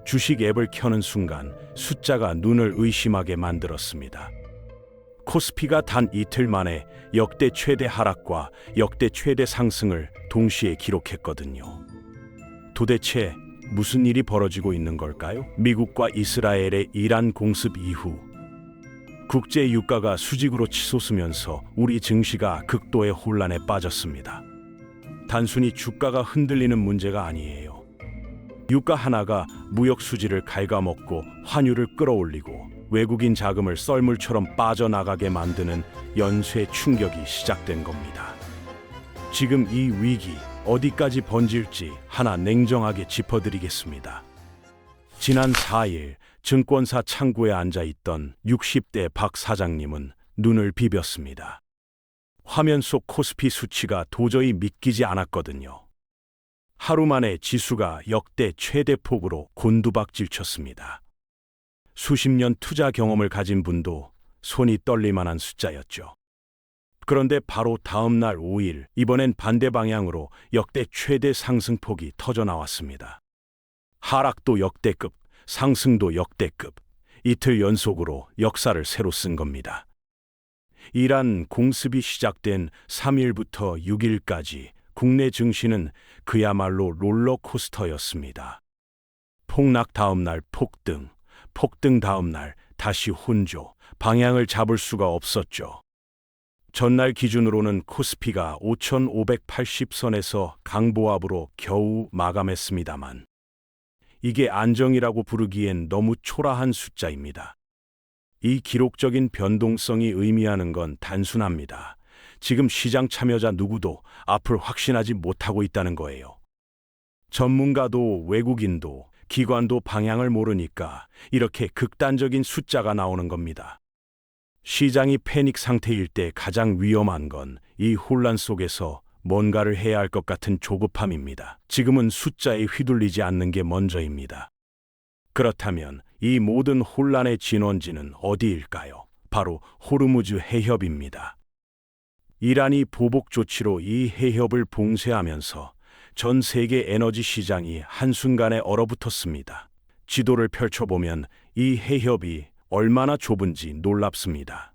주식 앱을 켜는 순간 숫자가 눈을 의심하게 만들었습니다. 코스피가 단 이틀 만에 역대 최대 하락과 역대 최대 상승을 동시에 기록했거든요. 도대체 무슨 일이 벌어지고 있는 걸까요? 미국과 이스라엘의 이란 공습 이후 국제 유가가 수직으로 치솟으면서 우리 증시가 극도의 혼란에 빠졌습니다. 단순히 주가가 흔들리는 문제가 아니에요. 유가 하나가 무역 수지를 갉아먹고 환율을 끌어올리고 외국인 자금을 썰물처럼 빠져나가게 만드는 연쇄 충격이 시작된 겁니다. 지금 이 위기 어디까지 번질지 하나 냉정하게 짚어드리겠습니다. 지난 4일 증권사 창구에 앉아있던 60대 박 사장님은 눈을 비볐습니다. 화면 속 코스피 수치가 도저히 믿기지 않았거든요. 하루 만에 지수가 역대 최대 폭으로 곤두박질 쳤습니다. 수십 년 투자 경험을 가진 분도 손이 떨릴 만한 숫자였죠. 그런데 바로 다음 날 5일, 이번엔 반대 방향으로 역대 최대 상승폭이 터져 나왔습니다. 하락도 역대급, 상승도 역대급, 이틀 연속으로 역사를 새로 쓴 겁니다. 이란 공습이 시작된 3일부터 6일까지 국내 증시는 그야말로 롤러코스터였습니다. 폭락 다음 날 폭등, 폭등 다음 날 다시 혼조, 방향을 잡을 수가 없었죠. 전날 기준으로는 코스피가 5,580선에서 강보합으로 겨우 마감했습니다만 이게 안정이라고 부르기엔 너무 초라한 숫자입니다. 이 기록적인 변동성이 의미하는 건 단순합니다. 지금 시장 참여자 누구도 앞을 확신하지 못하고 있다는 거예요. 전문가도 외국인도 기관도 방향을 모르니까 이렇게 극단적인 숫자가 나오는 겁니다. 시장이 패닉 상태일 때 가장 위험한 건 이 혼란 속에서 뭔가를 해야 할 것 같은 조급함입니다. 지금은 숫자에 휘둘리지 않는 게 먼저입니다. 그렇다면 이 모든 혼란의 진원지는 어디일까요? 바로 호르무즈 해협입니다. 이란이 보복 조치로 이 해협을 봉쇄하면서 전 세계 에너지 시장이 한순간에 얼어붙었습니다. 지도를 펼쳐보면 이 해협이 얼마나 좁은지 놀랍습니다.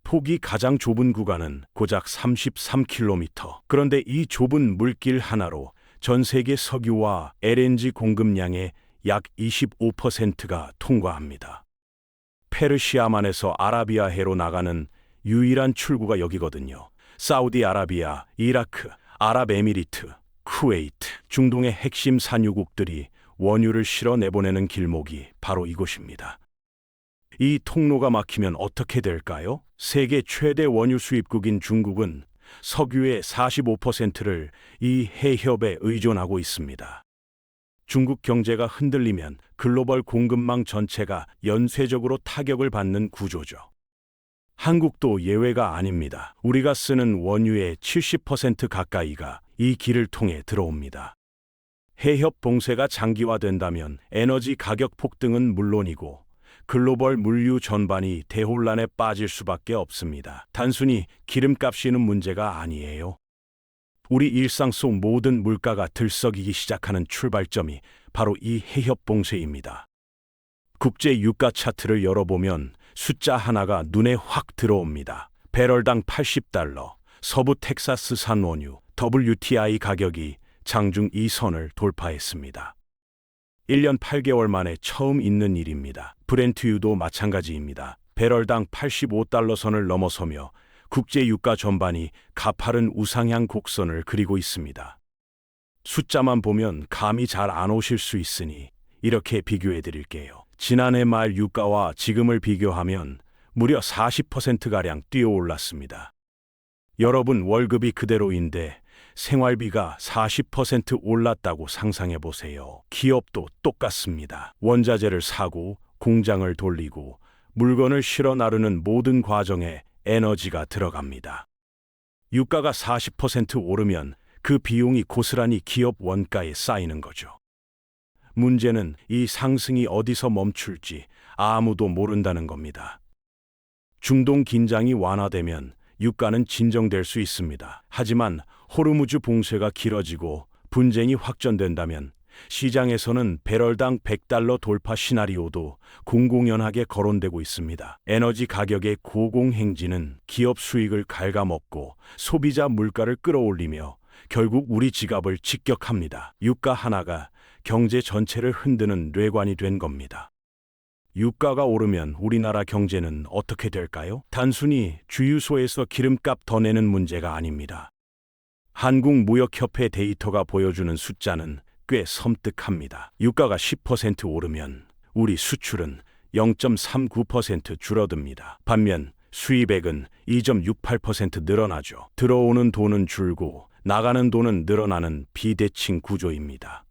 폭이 가장 좁은 구간은 고작 33km. 그런데 이 좁은 물길 하나로 전 세계 석유와 LNG 공급량의 약 25%가 통과합니다. 페르시아만에서 아라비아해로 나가는 유일한 출구가 여기거든요. 사우디아라비아, 이라크, 아랍에미리트, 쿠웨이트, 중동의 핵심 산유국들이 원유를 실어 내보내는 길목이 바로 이곳입니다. 이 통로가 막히면 어떻게 될까요? 세계 최대 원유 수입국인 중국은 석유의 45%를 이 해협에 의존하고 있습니다. 중국 경제가 흔들리면 글로벌 공급망 전체가 연쇄적으로 타격을 받는 구조죠. 한국도 예외가 아닙니다. 우리가 쓰는 원유의 70% 가까이가 이 길을 통해 들어옵니다. 해협 봉쇄가 장기화된다면 에너지 가격 폭등은 물론이고 글로벌 물류 전반이 대혼란에 빠질 수밖에 없습니다. 단순히 기름값이는 문제가 아니에요. 우리 일상 속 모든 물가가 들썩이기 시작하는 출발점이 바로 이 해협 봉쇄입니다. 국제 유가 차트를 열어보면 숫자 하나가 눈에 확 들어옵니다. 배럴당 $80, 서부 텍사스산 원유 WTI 가격이 장중 이 선을 돌파했습니다. 1년 8개월 만에 처음 있는 일입니다. 브렌트유도 마찬가지입니다. 배럴당 $85 선을 넘어서며 국제 유가 전반이 가파른 우상향 곡선을 그리고 있습니다. 숫자만 보면 감이 잘 안 오실 수 있으니 이렇게 비교해 드릴게요. 지난해 말 유가와 지금을 비교하면 무려 40%가량 뛰어올랐습니다. 여러분 월급이 그대로인데 생활비가 40% 올랐다고 상상해 보세요. 기업도 똑같습니다. 원자재를 사고 공장을 돌리고 물건을 실어 나르는 모든 과정에 에너지가 들어갑니다. 유가가 40% 오르면 그 비용이 고스란히 기업 원가에 쌓이는 거죠. 문제는 이 상승이 어디서 멈출지 아무도 모른다는 겁니다. 중동 긴장이 완화되면 유가는 진정될 수 있습니다. 하지만 호르무즈 봉쇄가 길어지고 분쟁이 확전된다면 시장에서는 배럴당 100달러 돌파 시나리오도 공공연하게 거론되고 있습니다. 에너지 가격의 고공행진은 기업 수익을 갉아먹고 소비자 물가를 끌어올리며 결국 우리 지갑을 직격합니다. 유가 하나가 경제 전체를 흔드는 뇌관이 된 겁니다. 유가가 오르면 우리나라 경제는 어떻게 될까요? 단순히 주유소에서 기름값 더 내는 문제가 아닙니다. 한국무역협회 데이터가 보여주는 숫자는 꽤 섬뜩합니다. 유가가 10% 오르면 우리 수출은 0.39% 줄어듭니다. 반면 수입액은 2.68% 늘어나죠. 들어오는 돈은 줄고 나가는 돈은 늘어나는 비대칭 구조입니다.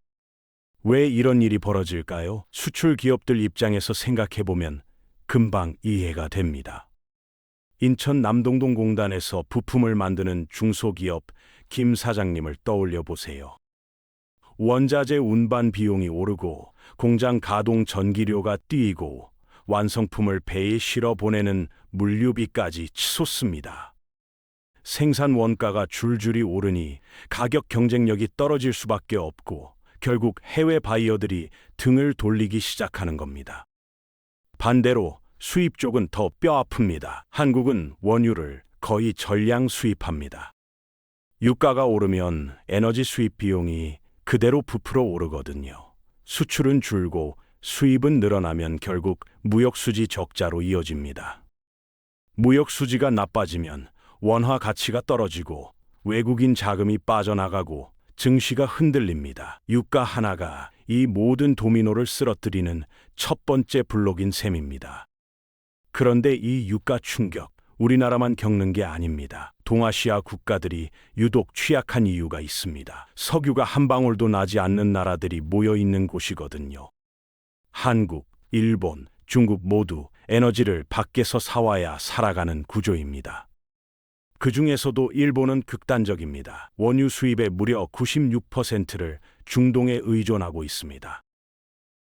왜 이런 일이 벌어질까요? 수출 기업들 입장에서 생각해보면 금방 이해가 됩니다. 인천 남동동 공단에서 부품을 만드는 중소기업 김 사장님을 떠올려 보세요. 원자재 운반 비용이 오르고 공장 가동 전기료가 뛰고 완성품을 배에 실어 보내는 물류비까지 치솟습니다. 생산 원가가 줄줄이 오르니 가격 경쟁력이 떨어질 수밖에 없고 결국 해외 바이어들이 등을 돌리기 시작하는 겁니다. 반대로 수입 쪽은 더 뼈아픕니다. 한국은 원유를 거의 전량 수입합니다. 유가가 오르면 에너지 수입 비용이 그대로 부풀어 오르거든요. 수출은 줄고 수입은 늘어나면 결국 무역수지 적자로 이어집니다. 무역수지가 나빠지면 원화 가치가 떨어지고 외국인 자금이 빠져나가고 증시가 흔들립니다. 유가 하나가 이 모든 도미노를 쓰러뜨리는 첫 번째 블록인 셈입니다. 그런데 이 유가 충격, 우리나라만 겪는 게 아닙니다. 동아시아 국가들이 유독 취약한 이유가 있습니다. 석유가 한 방울도 나지 않는 나라들이 모여 있는 곳이거든요. 한국, 일본, 중국 모두 에너지를 밖에서 사와야 살아가는 구조입니다. 그 중에서도 일본은 극단적입니다. 원유 수입의 무려 96%를 중동에 의존하고 있습니다.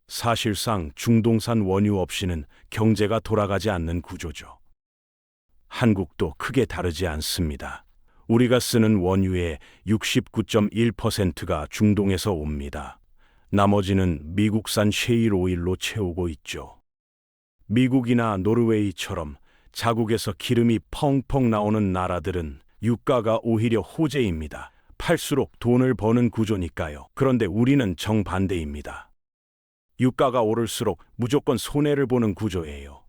사실상 중동산 원유 없이는 경제가 돌아가지 않는 구조죠. 한국도 크게 다르지 않습니다. 우리가 쓰는 원유의 69.1%가 중동에서 옵니다. 나머지는 미국산 셰일 오일로 채우고 있죠. 미국이나 노르웨이처럼 자국에서 기름이 펑펑 나오는 나라들은 유가가 오히려 호재입니다. 팔수록 돈을 버는 구조니까요. 그런데 우리는 정반대입니다. 유가가 오를수록 무조건 손해를 보는 구조예요.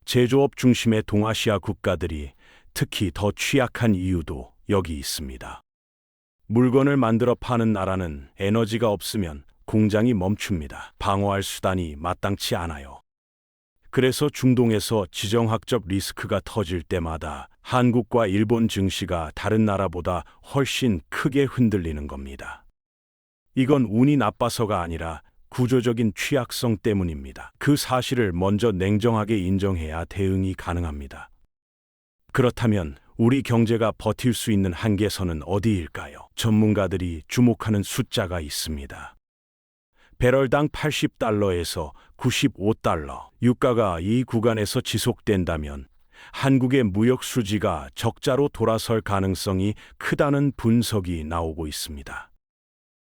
제조업 중심의 동아시아 국가들이 특히 더 취약한 이유도 여기 있습니다. 물건을 만들어 파는 나라는 에너지가 없으면 공장이 멈춥니다. 방어할 수단이 마땅치 않아요. 그래서 중동에서 지정학적 리스크가 터질 때마다 한국과 일본 증시가 다른 나라보다 훨씬 크게 흔들리는 겁니다. 이건 운이 나빠서가 아니라 구조적인 취약성 때문입니다. 그 사실을 먼저 냉정하게 인정해야 대응이 가능합니다. 그렇다면 우리 경제가 버틸 수 있는 한계선은 어디일까요? 전문가들이 주목하는 숫자가 있습니다. 배럴당 80달러에서 95달러. 유가가 이 구간에서 지속된다면 한국의 무역 수지가 적자로 돌아설 가능성이 크다는 분석이 나오고 있습니다.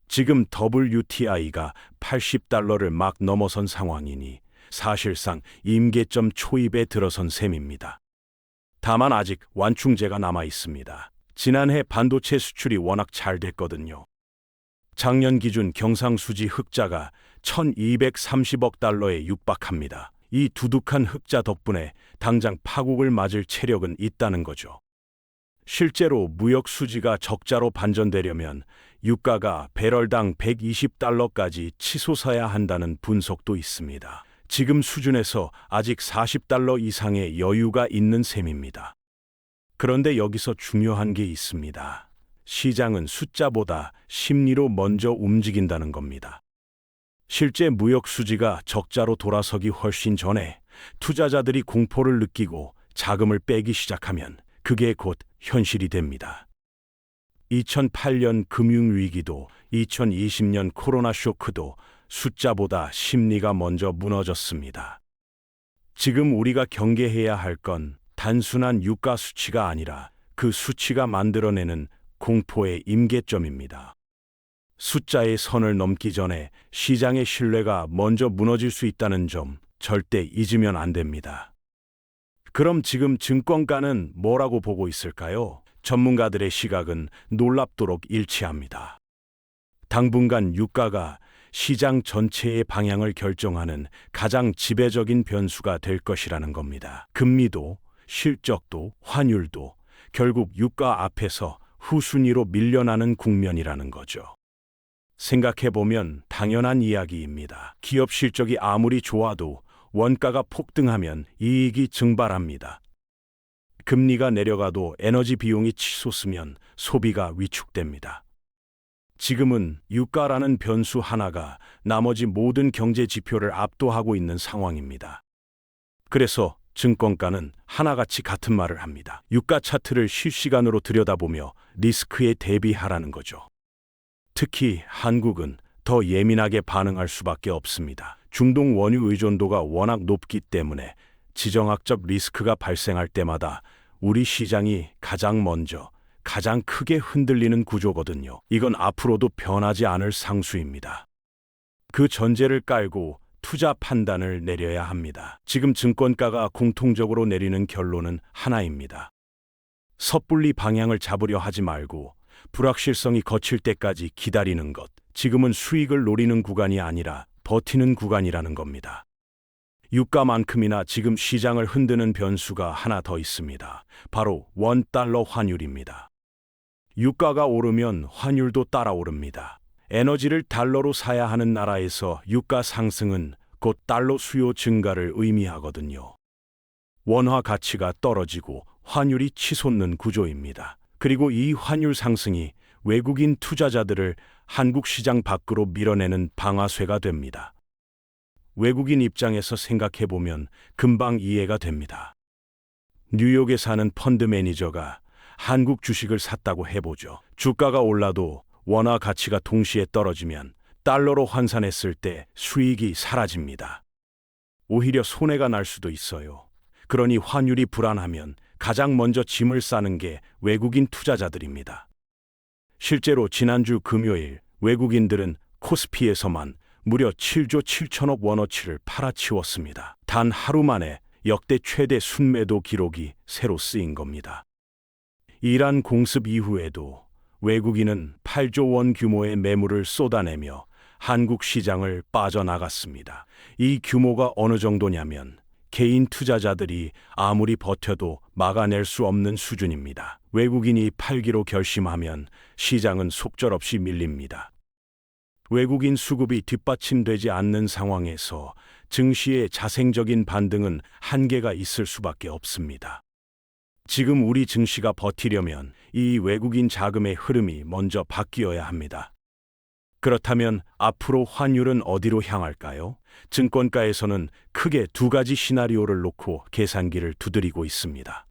지금 WTI가 80달러를 막 넘어선 상황이니 사실상 임계점 초입에 들어선 셈입니다. 다만 아직 완충제가 남아 있습니다. 지난해 반도체 수출이 워낙 잘 됐거든요. 작년 기준 경상수지 흑자가 1230억 달러에 육박합니다. 이 두둑한 흑자 덕분에 당장 파국을 맞을 체력은 있다는 거죠. 실제로 무역 수지가 적자로 반전되려면 유가가 배럴당 120달러까지 치솟아야 한다는 분석도 있습니다. 지금 수준에서 아직 40달러 이상의 여유가 있는 셈입니다. 그런데 여기서 중요한 게 있습니다. 시장은 숫자보다 심리로 먼저 움직인다는 겁니다. 실제 무역 수지가 적자로 돌아서기 훨씬 전에 투자자들이 공포를 느끼고 자금을 빼기 시작하면 그게 곧 현실이 됩니다. 2008년 금융위기도 2020년 코로나 쇼크도 숫자보다 심리가 먼저 무너졌습니다. 지금 우리가 경계해야 할 건 단순한 유가 수치가 아니라 그 수치가 만들어내는 공포의 임계점입니다. 숫자의 선을 넘기 전에 시장의 신뢰가 먼저 무너질 수 있다는 점 절대 잊으면 안 됩니다. 그럼 지금 증권가는 뭐라고 보고 있을까요? 전문가들의 시각은 놀랍도록 일치합니다. 당분간 유가가 시장 전체의 방향을 결정하는 가장 지배적인 변수가 될 것이라는 겁니다. 금리도, 실적도, 환율도 결국 유가 앞에서 후순위로 밀려나는 국면이라는 거죠. 생각해보면 당연한 이야기입니다. 기업 실적이 아무리 좋아도 원가가 폭등하면 이익이 증발합니다. 금리가 내려가도 에너지 비용이 치솟으면 소비가 위축됩니다. 지금은 유가라는 변수 하나가 나머지 모든 경제 지표를 압도하고 있는 상황입니다. 그래서 증권가는 하나같이 같은 말을 합니다. 유가 차트를 실시간으로 들여다보며 리스크에 대비하라는 거죠. 특히 한국은 더 예민하게 반응할 수밖에 없습니다. 중동 원유 의존도가 워낙 높기 때문에 지정학적 리스크가 발생할 때마다 우리 시장이 가장 먼저 가장 크게 흔들리는 구조거든요. 이건 앞으로도 변하지 않을 상수입니다. 그 전제를 깔고 투자 판단을 내려야 합니다. 지금 증권가가 공통적으로 내리는 결론은 하나입니다. 섣불리 방향을 잡으려 하지 말고 불확실성이 거칠 때까지 기다리는 것. 지금은 수익을 노리는 구간이 아니라 버티는 구간이라는 겁니다. 유가만큼이나 지금 시장을 흔드는 변수가 하나 더 있습니다. 바로 원달러 환율입니다. 유가가 오르면 환율도 따라 오릅니다. 에너지를 달러로 사야 하는 나라에서 유가 상승은 곧 달러 수요 증가를 의미하거든요. 원화 가치가 떨어지고 환율이 치솟는 구조입니다. 그리고 이 환율 상승이 외국인 투자자들을 한국 시장 밖으로 밀어내는 방아쇠가 됩니다. 외국인 입장에서 생각해보면 금방 이해가 됩니다. 뉴욕에 사는 펀드 매니저가 한국 주식을 샀다고 해보죠. 주가가 올라도 원화 가치가 동시에 떨어지면 달러로 환산했을 때 수익이 사라집니다. 오히려 손해가 날 수도 있어요. 그러니 환율이 불안하면 가장 먼저 짐을 싸는 게 외국인 투자자들입니다. 실제로 지난주 금요일 외국인들은 코스피에서만 무려 7조 7천억 원어치를 팔아치웠습니다. 단 하루 만에 역대 최대 순매도 기록이 새로 쓰인 겁니다. 이란 공습 이후에도 외국인은 8조 원 규모의 매물을 쏟아내며 한국 시장을 빠져나갔습니다. 이 규모가 어느 정도냐면 개인 투자자들이 아무리 버텨도 막아낼 수 없는 수준입니다. 외국인이 팔기로 결심하면 시장은 속절없이 밀립니다. 외국인 수급이 뒷받침되지 않는 상황에서 증시의 자생적인 반등은 한계가 있을 수밖에 없습니다. 지금 우리 증시가 버티려면 이 외국인 자금의 흐름이 먼저 바뀌어야 합니다. 그렇다면 앞으로 환율은 어디로 향할까요? 증권가에서는 크게 두 가지 시나리오를 놓고 계산기를 두드리고 있습니다.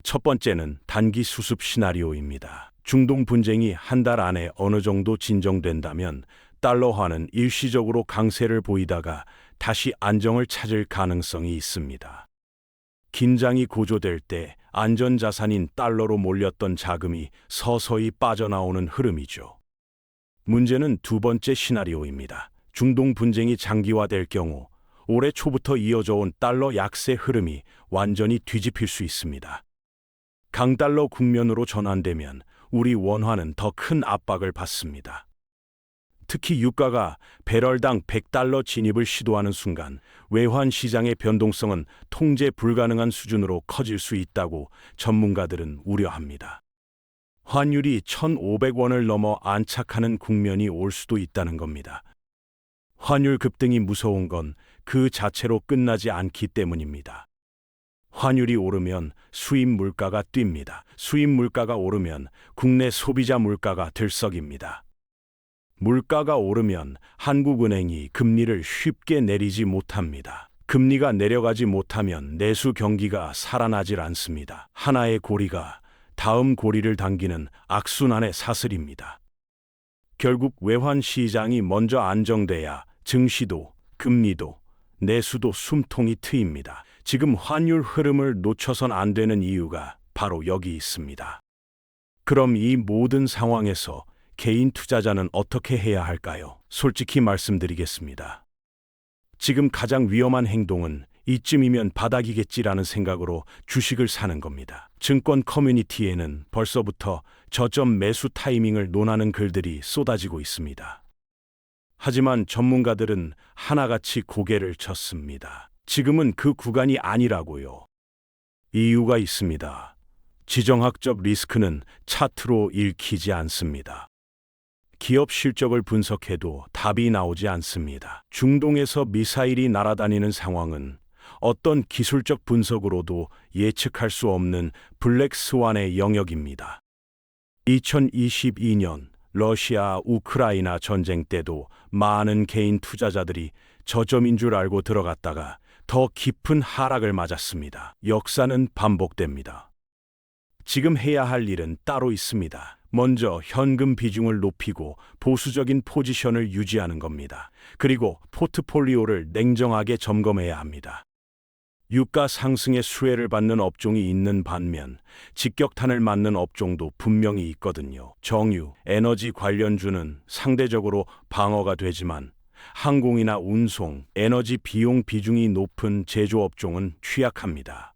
첫 번째는 단기 수습 시나리오입니다. 중동 분쟁이 한 달 안에 어느 정도 진정된다면 달러화는 일시적으로 강세를 보이다가 다시 안정을 찾을 가능성이 있습니다. 긴장이 고조될 때 안전자산인 달러로 몰렸던 자금이 서서히 빠져나오는 흐름이죠. 문제는 두 번째 시나리오입니다. 중동 분쟁이 장기화될 경우 올해 초부터 이어져 온 달러 약세 흐름이 완전히 뒤집힐 수 있습니다. 강달러 국면으로 전환되면 우리 원화는 더 큰 압박을 받습니다. 특히 유가가 배럴당 100달러 진입을 시도하는 순간 외환 시장의 변동성은 통제 불가능한 수준으로 커질 수 있다고 전문가들은 우려합니다. 환율이 1,500원을 넘어 안착하는 국면이 올 수도 있다는 겁니다. 환율 급등이 무서운 건 그 자체로 끝나지 않기 때문입니다. 환율이 오르면 수입 물가가 뜁니다. 수입 물가가 오르면 국내 소비자 물가가 들썩입니다. 물가가 오르면 한국은행이 금리를 쉽게 내리지 못합니다. 금리가 내려가지 못하면 내수 경기가 살아나질 않습니다. 하나의 고리가 다음 고리를 당기는 악순환의 사슬입니다. 결국 외환 시장이 먼저 안정돼야 증시도, 금리도, 내수도 숨통이 트입니다. 지금 환율 흐름을 놓쳐선 안 되는 이유가 바로 여기 있습니다. 그럼 이 모든 상황에서 개인 투자자는 어떻게 해야 할까요? 솔직히 말씀드리겠습니다. 지금 가장 위험한 행동은 이쯤이면 바닥이겠지라는 생각으로 주식을 사는 겁니다. 증권 커뮤니티에는 벌써부터 저점 매수 타이밍을 논하는 글들이 쏟아지고 있습니다. 하지만 전문가들은 하나같이 고개를 쳤습니다. 지금은 그 구간이 아니라고요. 이유가 있습니다. 지정학적 리스크는 차트로 읽히지 않습니다. 기업 실적을 분석해도 답이 나오지 않습니다. 중동에서 미사일이 날아다니는 상황은 어떤 기술적 분석으로도 예측할 수 없는 블랙스완의 영역입니다. 2022년 러시아 우크라이나 전쟁 때도 많은 개인 투자자들이 저점인 줄 알고 들어갔다가 더 깊은 하락을 맞았습니다. 역사는 반복됩니다. 지금 해야 할 일은 따로 있습니다. 먼저 현금 비중을 높이고 보수적인 포지션을 유지하는 겁니다. 그리고 포트폴리오를 냉정하게 점검해야 합니다. 유가 상승의 수혜를 받는 업종이 있는 반면 직격탄을 맞는 업종도 분명히 있거든요. 정유, 에너지 관련주는 상대적으로 방어가 되지만 항공이나 운송, 에너지 비용 비중이 높은 제조업종은 취약합니다.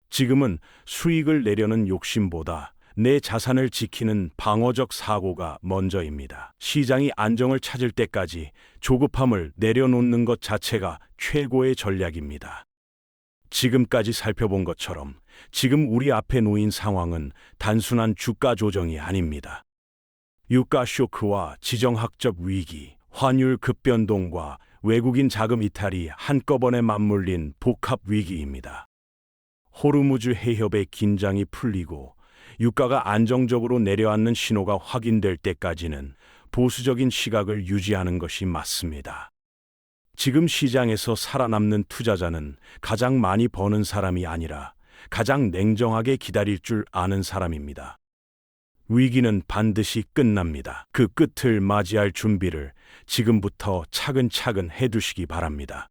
지금은 수익을 내려는 욕심보다 내 자산을 지키는 방어적 사고가 먼저입니다. 시장이 안정을 찾을 때까지 조급함을 내려놓는 것 자체가 최고의 전략입니다. 지금까지 살펴본 것처럼 지금 우리 앞에 놓인 상황은 단순한 주가 조정이 아닙니다. 유가 쇼크와 지정학적 위기, 환율 급변동과 외국인 자금 이탈이 한꺼번에 맞물린 복합 위기입니다. 호르무즈 해협의 긴장이 풀리고 유가가 안정적으로 내려앉는 신호가 확인될 때까지는 보수적인 시각을 유지하는 것이 맞습니다. 지금 시장에서 살아남는 투자자는 가장 많이 버는 사람이 아니라 가장 냉정하게 기다릴 줄 아는 사람입니다. 위기는 반드시 끝납니다. 그 끝을 맞이할 준비를 지금부터 차근차근 해두시기 바랍니다.